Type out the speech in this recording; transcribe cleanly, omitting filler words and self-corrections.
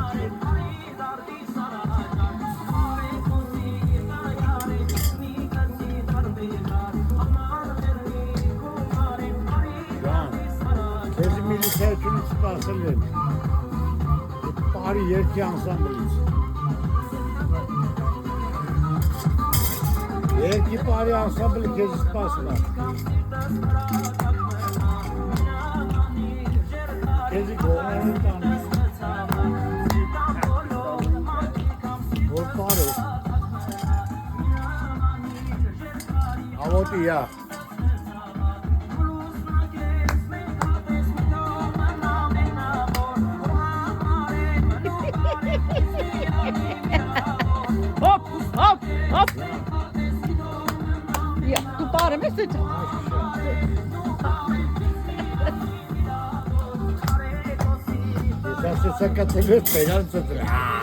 Քեզ միլիցիայությունից սպասել եմ, բարի երկի անսամբլից։ Երկի բարի անսամբլի քեզ սպասել է։ Քեզի գողանան տանես։ Որ պար ես։ Ավոտի յա։ Hop. Ja, tu pare me se çal. Sen se sakatılıyor, belanı satır.